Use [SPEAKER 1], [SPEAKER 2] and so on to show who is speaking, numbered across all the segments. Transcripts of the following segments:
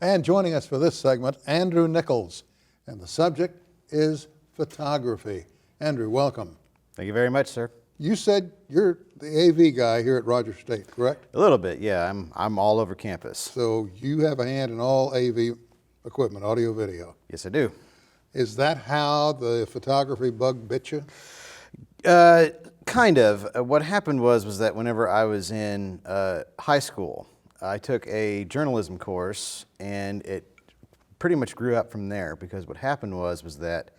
[SPEAKER 1] And joining us for this segment, Andrew Nichols, and the subject is photography. Andrew, welcome.
[SPEAKER 2] Thank you very much, sir.
[SPEAKER 1] You said you're the AV guy here at Rogers State, correct?
[SPEAKER 2] A little bit, yeah. I'm all over campus.
[SPEAKER 1] So you have a hand in all AV equipment, audio, video.
[SPEAKER 2] Yes, I do.
[SPEAKER 1] Is that how the photography bug bit you?
[SPEAKER 2] Kind of. What happened was that whenever I was in high school, I took a journalism course, and it pretty much grew up from there. Because what happened was that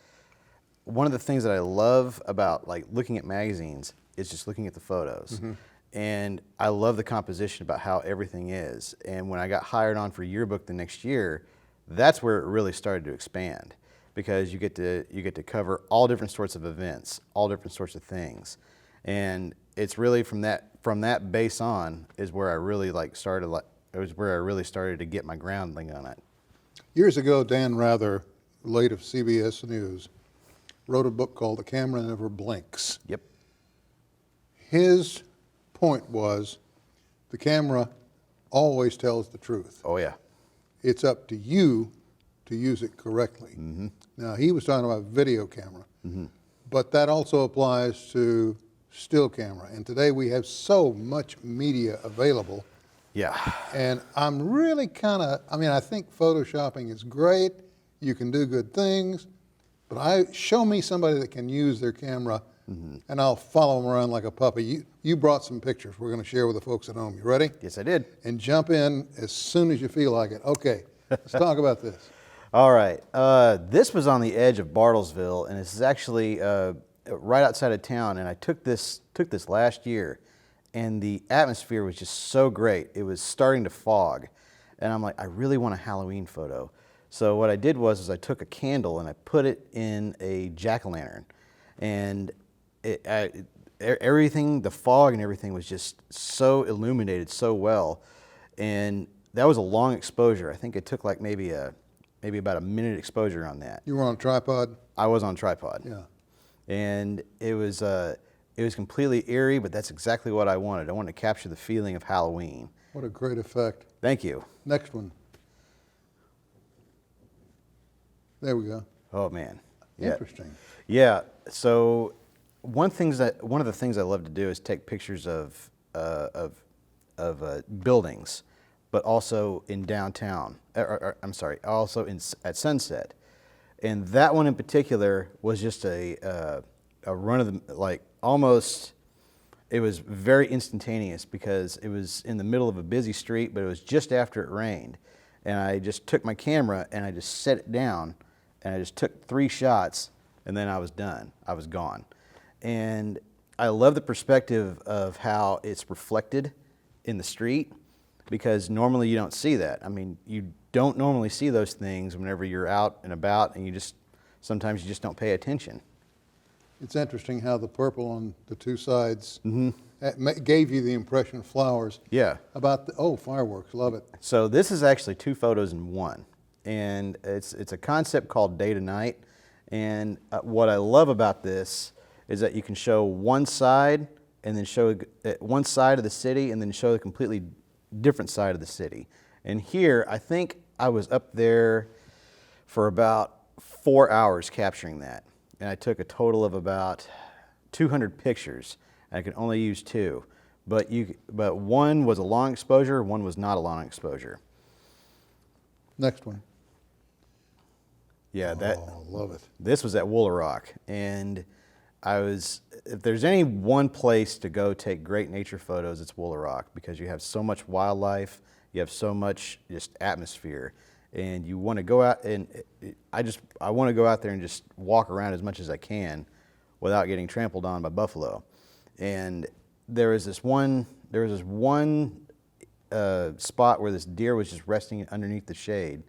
[SPEAKER 2] one of the things that I love about looking at magazines is just looking at the photos. Mm-hmm. And I love the composition about how everything is. And when I got hired on for yearbook the next year, that's where it really started to expand, because you get to cover all different sorts of events, all different sorts of things. And it's really from that base on is where I really started to get my grounding on it.
[SPEAKER 1] Years ago, Dan Rather, late of CBS News, wrote a book called The Camera Never Blinks.
[SPEAKER 2] Yep.
[SPEAKER 1] His point was the camera always tells the truth.
[SPEAKER 2] Oh yeah.
[SPEAKER 1] It's up to you to use it correctly. Mm-hmm. Now, he was talking about video camera, mm-hmm. but that also applies to still camera. And today we have so much media available.
[SPEAKER 2] Yeah.
[SPEAKER 1] And I'm really I think photoshopping is great. You can do good things, but show me somebody that can use their camera, mm-hmm. and I'll follow them around like a puppy. You brought some pictures we're going to share with the folks at home. You ready?
[SPEAKER 2] Yes, I did.
[SPEAKER 1] And jump in as soon as you feel like it. Okay, let's talk about this.
[SPEAKER 2] All right. This was on the edge of Bartlesville, and this is actually right outside of town. And I took this last year, and the atmosphere was just so great. It was starting to fog, and I'm like, I really want a Halloween photo. So what I did was I took a candle and I put it in a jack-o'-lantern, and everything, the fog and everything was just so illuminated so well, and that was a long exposure. I think it took maybe about a minute exposure on that.
[SPEAKER 1] You were on a tripod?
[SPEAKER 2] I was on tripod.
[SPEAKER 1] Yeah.
[SPEAKER 2] And it was completely eerie, but that's exactly what I wanted. I wanted to capture the feeling of Halloween.
[SPEAKER 1] What a great effect.
[SPEAKER 2] Thank you.
[SPEAKER 1] Next one. There we go.
[SPEAKER 2] Oh man. Yeah.
[SPEAKER 1] Interesting.
[SPEAKER 2] Yeah. So one of the things I love to do is take pictures of buildings, but also in downtown. Also at sunset. And that one in particular was just a run of the almost. It was very instantaneous because it was in the middle of a busy street, but it was just after it rained, and I just took my camera and I just set it down, and I just took 3 shots, and then I was done. I was gone. And I love the perspective of how it's reflected in the street, because normally you don't see that. I mean, you don't normally see those things whenever you're out and about, and sometimes you just don't pay attention.
[SPEAKER 1] It's interesting how the purple on the 2 sides
[SPEAKER 2] Mm-hmm.
[SPEAKER 1] Gave you the impression of flowers.
[SPEAKER 2] Yeah.
[SPEAKER 1] About fireworks, love it.
[SPEAKER 2] So this is actually 2 photos in one, and it's a concept called day to night. And what I love about this is that you can show one side and then show one side of the city and then show a completely different side of the city. And here, I think I was up there for about 4 hours capturing that. And I took a total of about 200 pictures. I could only use 2. But one was a long exposure, one was not a long exposure.
[SPEAKER 1] Next one.
[SPEAKER 2] Yeah,
[SPEAKER 1] love it.
[SPEAKER 2] This was at Woolaroc, and if there's any one place to go take great nature photos, it's Woolaroc, because you have so much wildlife, you have so much just atmosphere, and you want to go out, and I want to go out there and just walk around as much as I can without getting trampled on by buffalo. And there was this one spot where this deer was just resting underneath the shade,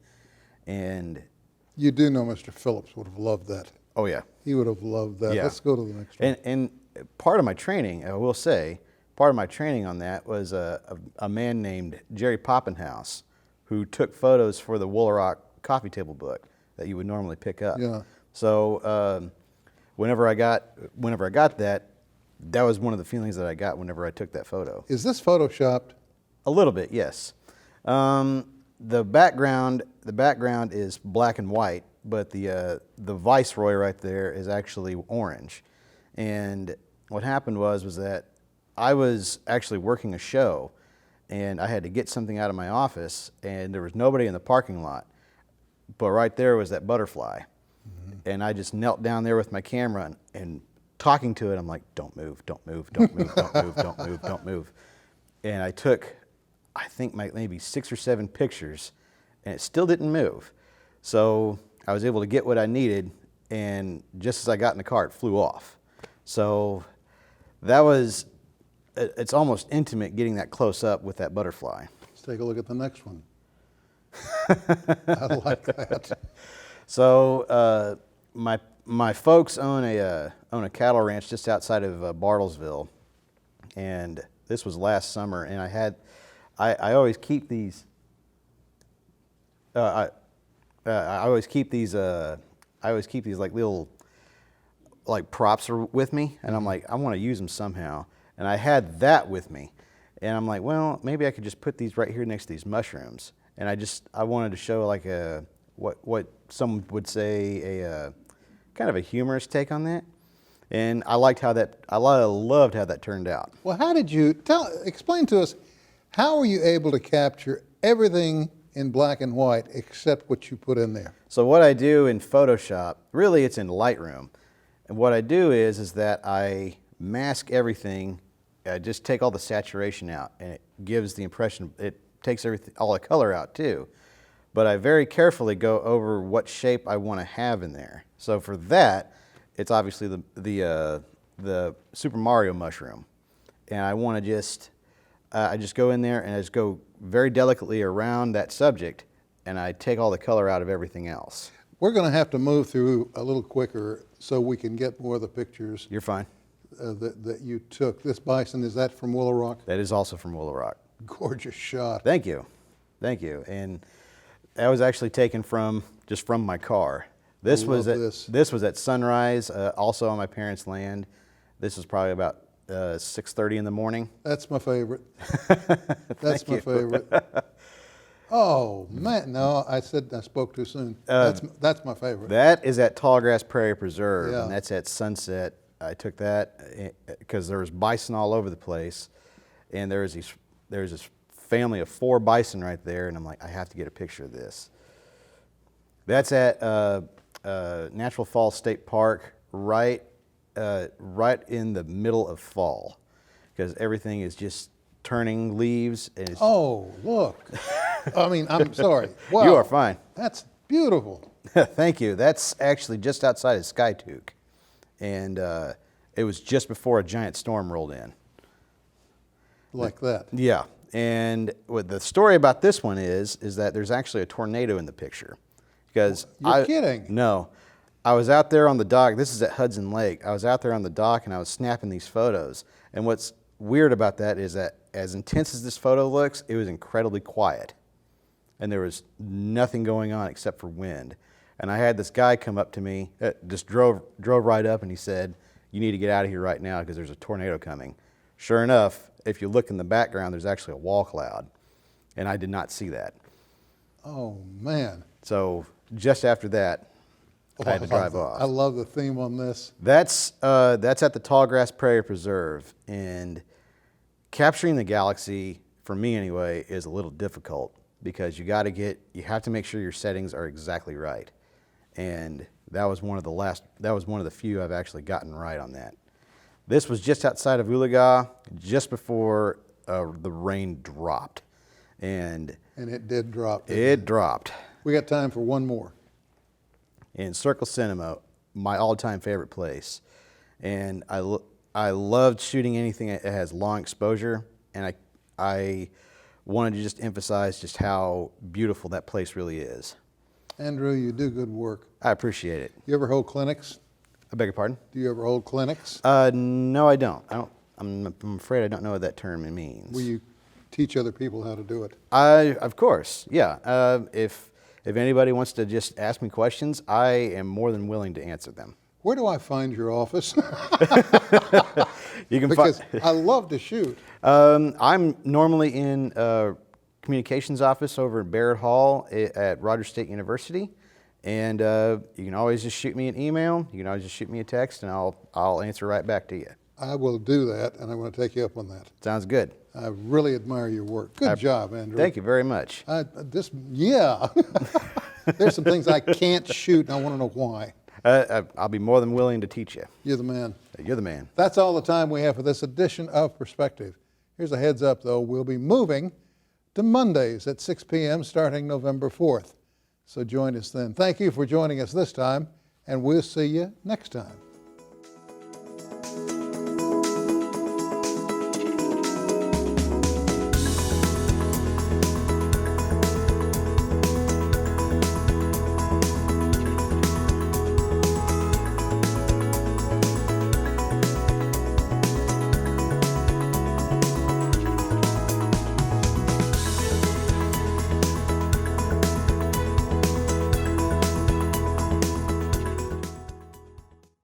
[SPEAKER 2] and
[SPEAKER 1] you do know Mr. Phillips would have loved that.
[SPEAKER 2] Oh yeah,
[SPEAKER 1] he would have loved that.
[SPEAKER 2] Yeah.
[SPEAKER 1] Let's go to the next one.
[SPEAKER 2] And part of my training, I will say, part of my training on that was a man named Jerry Poppenhouse, who took photos for the Woolaroc coffee table book that you would normally pick up.
[SPEAKER 1] Yeah.
[SPEAKER 2] So whenever I got that, that was one of the feelings that I got whenever I took that photo.
[SPEAKER 1] Is this photoshopped?
[SPEAKER 2] A little bit, yes. the background is black and white, but the Viceroy right there is actually orange. And what happened was that I was actually working a show, and I had to get something out of my office, and there was nobody in the parking lot. But right there was that butterfly. And I just knelt down there with my camera and talking to it, I'm like, don't move, don't move, don't move, don't move, don't move, don't move. And I took, I think maybe 6 or 7 pictures, and it still didn't move. So I was able to get what I needed, and just as I got in the car, it flew off. So that was, it's almost intimate getting that close up with that butterfly.
[SPEAKER 1] Let's take a look at the next one. I like that.
[SPEAKER 2] So my folks own a cattle ranch just outside of Bartlesville, and this was last summer. And I always keep these. I always keep these like little like props with me, and I'm like, I want to use them somehow. And I had that with me, and I'm like, well, maybe I could just put these right here next to these mushrooms. And I wanted to show like what some would say a kind of a humorous take on that. And I loved how that turned out.
[SPEAKER 1] Well, how did you explain to us, how were you able to capture everything in black and white except what you put in there?
[SPEAKER 2] So what I do in Photoshop, really it's in Lightroom. And what I do is that I mask everything, I just take all the saturation out, and it gives the impression, it takes all the color out too. But I very carefully go over what shape I want to have in there. So for that, it's obviously the Super Mario mushroom. And I want to I just go in there and I just go very delicately around that subject, and I take all the color out of everything else.
[SPEAKER 1] We're going to have to move through a little quicker so we can get more of the pictures.
[SPEAKER 2] You're fine.
[SPEAKER 1] That you took. This bison, is that from Willow Rock?
[SPEAKER 2] That is also from Willow Rock.
[SPEAKER 1] Gorgeous shot.
[SPEAKER 2] Thank you. Thank you. And that was actually taken from my car. This was at sunrise, also on my parents' land. This was probably about 6:30 in the morning.
[SPEAKER 1] That's my favorite. That's my favorite. Oh man, no, I spoke too soon. That's my favorite.
[SPEAKER 2] That is at Tallgrass Prairie Preserve,
[SPEAKER 1] Yeah.
[SPEAKER 2] and that's at sunset. I took that because there was bison all over the place, and there's this family of 4 bison right there, and I'm like, I have to get a picture of this. That's at Natural Falls State Park, right in the middle of fall, because everything is just turning leaves. And it's,
[SPEAKER 1] Oh, look. I mean, I'm sorry. Wow.
[SPEAKER 2] You are fine.
[SPEAKER 1] That's beautiful.
[SPEAKER 2] Thank you. That's actually just outside of Skytook, and it was just before a giant storm rolled in.
[SPEAKER 1] Like that.
[SPEAKER 2] Yeah, and what the story about this one is that there's actually a tornado in the picture. Because
[SPEAKER 1] You're kidding.
[SPEAKER 2] No. I was out there on the dock. This is at Hudson Lake. I was out there on the dock, and I was snapping these photos. And what's weird about that is that as intense as this photo looks, it was incredibly quiet. And there was nothing going on except for wind. And I had this guy come up to me, just drove right up, and he said, you need to get out of here right now because there's a tornado coming. Sure enough, if you look in the background, there's actually a wall cloud. And I did not see that.
[SPEAKER 1] Oh, man.
[SPEAKER 2] So just after that, I had to drive off.
[SPEAKER 1] I love the theme on this.
[SPEAKER 2] That's at the Tallgrass Prairie Preserve, and capturing the galaxy, for me anyway, is a little difficult because you have to make sure your settings are exactly right, and that was one of the few I've actually gotten right on that. This was just outside of Oologah, just before the rain dropped, and
[SPEAKER 1] it did drop.
[SPEAKER 2] It dropped.
[SPEAKER 1] We got time for one more.
[SPEAKER 2] In Circle Cinema, my all-time favorite place. And I loved shooting anything that has long exposure, and I wanted to just emphasize just how beautiful that place really is.
[SPEAKER 1] Andrew, you do good work.
[SPEAKER 2] I appreciate it.
[SPEAKER 1] You ever hold clinics?
[SPEAKER 2] I beg your pardon?
[SPEAKER 1] Do you ever hold clinics?
[SPEAKER 2] No, I don't. I'm afraid I don't know what that term means.
[SPEAKER 1] Will you teach other people how to do it?
[SPEAKER 2] Of course, yeah. If anybody wants to just ask me questions, I am more than willing to answer them.
[SPEAKER 1] Where do I find your office?
[SPEAKER 2] You can
[SPEAKER 1] Because I love to shoot.
[SPEAKER 2] I'm normally in communications office over in Barrett Hall at Rogers State University. And you can always just shoot me an email. You can always just shoot me a text, and I'll answer right back to you.
[SPEAKER 1] I will do that, and I'm going to take you up on that.
[SPEAKER 2] Sounds good.
[SPEAKER 1] I really admire your work. Good job, Andrew.
[SPEAKER 2] Thank you very much.
[SPEAKER 1] Yeah. There's some things I can't shoot, and I want to know why.
[SPEAKER 2] I'll be more than willing to teach you.
[SPEAKER 1] You're the man.
[SPEAKER 2] You're the man.
[SPEAKER 1] That's all the time we have for this edition of Perspective. Here's a heads up, though. We'll be moving to Mondays at 6 p.m. starting November 4th. So join us then. Thank you for joining us this time, and we'll see you next time.